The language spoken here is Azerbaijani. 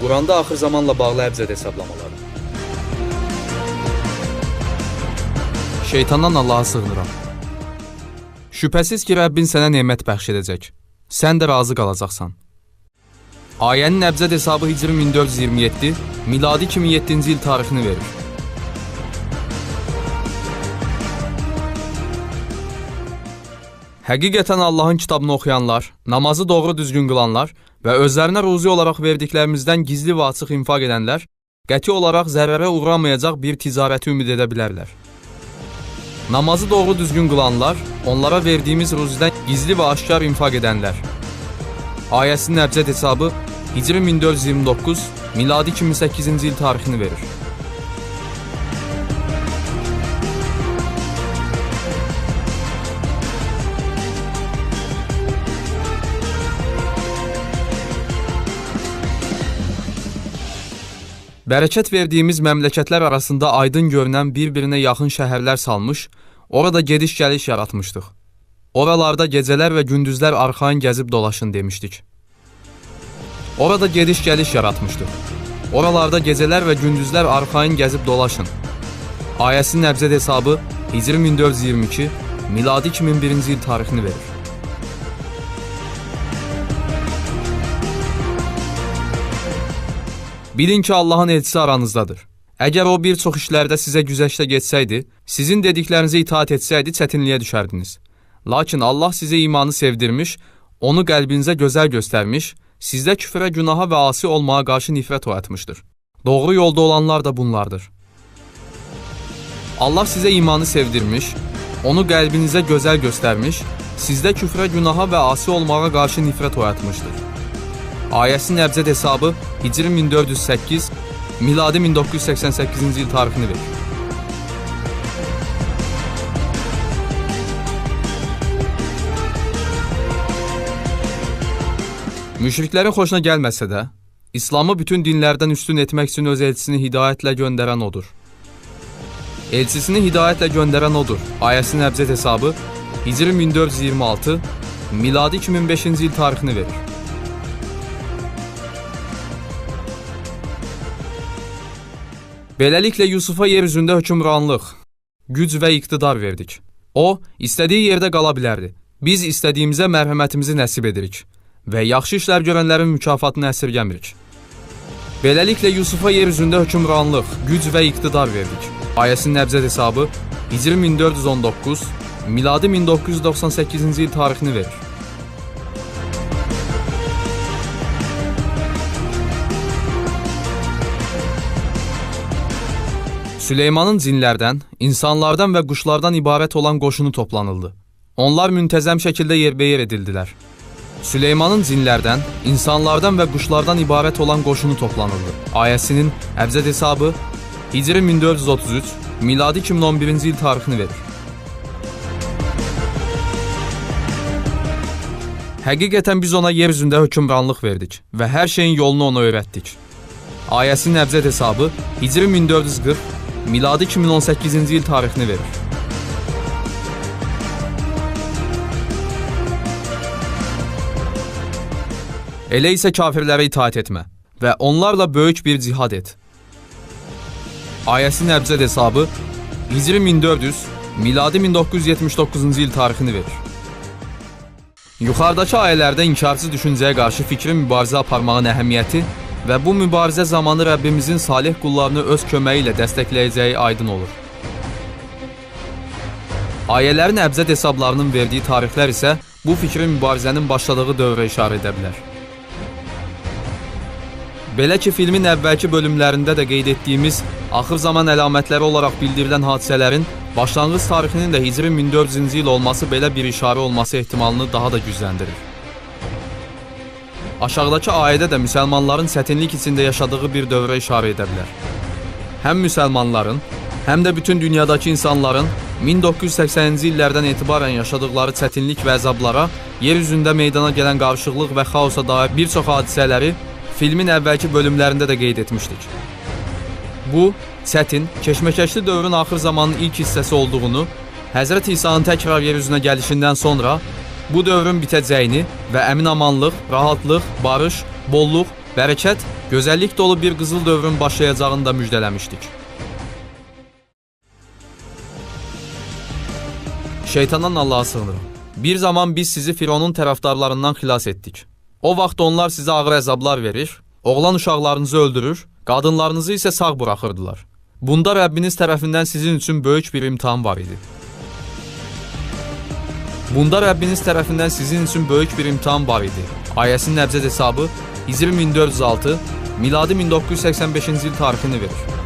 Quranda axır zamanla bağlı əbcəd hesablamaları. Şeytandan Allaha sığınıram. Şübhəsiz ki, Rəbbin sənə nemət bəxş edəcək. Sən də razı qalacaqsan. Ayənin əbcəd hesabı Hicri 1427, miladi 2007-ci il tarixini verir. Həqiqətən Allahın kitabını oxuyanlar, namazı doğru düzgün qılanlar və özlərinə ruzi olaraq verdiklərimizdən gizli və açıq infaq edənlər, qəti olaraq zərərə uğramayacaq bir ticarəti ümid edə bilərlər. Namazı doğru düzgün qılanlar, onlara verdiyimiz ruzidən gizli və aşkar infaq edənlər. Ayəsinin əbcəd hesabı Hicri 1429, miladi 2008-ci il tarixini verir. Bərəkət verdiyimiz məmləkətlər arasında aydın görünən bir-birinə yaxın şəhərlər salmış, orada gediş-gəliş yaratmışdıq. Oralarda gecələr və gündüzlər arxayın gəzib dolaşın demişdik. Orada gediş-gəliş yaratmışdıq. Oralarda gecələr və gündüzlər arxayın gəzib dolaşın. Ayəsinin əbcəd hesabı Hicri 1422, miladi 2001-ci il tarixini verir. Bilin ki, Allahın elçisi aranızdadır. Əgər o bir çox işlərdə sizə güzəştə getsəydi, sizin dediklərinizə itaat etsəydi, çətinliyə düşərdiniz. Lakin Allah sizə imanı sevdirmiş, onu qəlbinizə gözəl göstərmiş, sizdə küfrə, günaha və asi olmağa qarşı nifrət oyatmışdır. Doğru yolda olanlar da bunlardır. Allah sizə imanı sevdirmiş, onu qəlbinizə gözəl göstərmiş, sizdə küfrə, günaha və asi olmağa qarşı nifrət oyatmışdır. Ayəsinin əbcəd hesabı Hicri 1408, miladi 1988-ci il tarixini verir. Müşriklərin xoşuna gəlməsə də, İslamı bütün dinlərdən üstün etmək üçün öz elçisini hidayətlə göndərən odur. Elçisini hidayətlə göndərən odur. Ayəsinin əbcəd hesabı Hicri 1426, miladi 2005-ci il tarixini verir. Beləliklə Yusufa yer üzündə hökmranlıq, güc və iqtidar verdik. O, istədiyi yerdə qala bilərdi. Biz istədiyimizə mərhəmətimizi nəsib edirik və yaxşı işlər görənlərin mükafatını əsirgəmirik. Beləliklə Yusufa yer üzündə hökmranlıq, güc və iqtidar verdik. Ayəsinin əbcəd hesabı Hicri 1419, miladi 1998-ci il tarixini verir. Süleymanın cinlərdən, insanlardan və quşlardan ibarət olan qoşunu toplanıldı. Onlar müntəzəm şəkildə yerbəyer edildilər. Süleymanın cinlərdən, insanlardan və quşlardan ibarət olan qoşunu toplanıldı. Ayəsinin əbcəd hesabı Hicri 1433, miladi 2011-ci il tarixini verir. Həqiqətən biz ona yer üzündə hökmranlıq verdik və hər şeyin yolunu ona öyrətdik. Ayəsinin əbcəd hesabı Hicri 1440, miladi 2018-ci il tarixini verir. Elə isə kafirlərə itaat etmə və onlarla böyük bir cihad et. Ayəsinin əbcəd hesabı Hicri 1400, miladi 1979-cu il tarixini verir. Yuxarıdakı ayələrdə inkarsız düşüncəyə qarşı fikri mübarizə aparmağın əhəmiyyəti və bu mübarizə zamanı Rəbbimizin salih qullarını öz köməyi ilə dəstəkləyəcəyi aydın olur. Ayələrin əbcəd hesablarının verdiyi tarixlər isə bu fikrin mübarizənin başladığı dövrə işarə edə bilər. Belə ki, filmin əvvəlki bölümlərində də qeyd etdiyimiz axır zaman əlamətləri olaraq bildirilən hadisələrin başlanğıc tarixinin də Hicri 1400-cü il olması belə bir işarə olması ehtimalını daha da gücləndirir. Aşağıdakı ayədə də müsəlmanların çətinlik içində yaşadığı bir dövrə işarə edə bilər. Həm müsəlmanların, həm də bütün dünyadakı insanların 1980-ci illərdən etibarən yaşadıkları çətinlik və əzablara, yer üzündə meydana gələn qarışıqlıq və xaosa dair bir çox hadisələri filmin əvvəlki bölümlərində də qeyd etmişdik. Bu, çətin, keşməkeşli dövrün axır zamanın ilk hissəsi olduğunu, Həzrət İsa'nın təkrar yer üzünə gəlişindən sonra bu dövrün bitəcəyini və əmin-amanlıq, rahatlıq, barış, bolluq bərəkət, gözəllik dolu bir qızıl dövrün başlayacağını da müjdələmişdik. Şeytandan Allaha sığınırım. Bir zaman biz sizi Fironun tərəfdarlarından xilas etdik. O vaxt onlar sizə ağır əzablar verir, oğlan uşaqlarınızı öldürür, qadınlarınızı isə sağ buraxırdılar. Bunda Rəbbiniz tərəfindən sizin üçün böyük bir imtahan var idi. Ayəsinin əbcəd hesabı Hicri 1406, miladi 1985-ci il tarixini verir.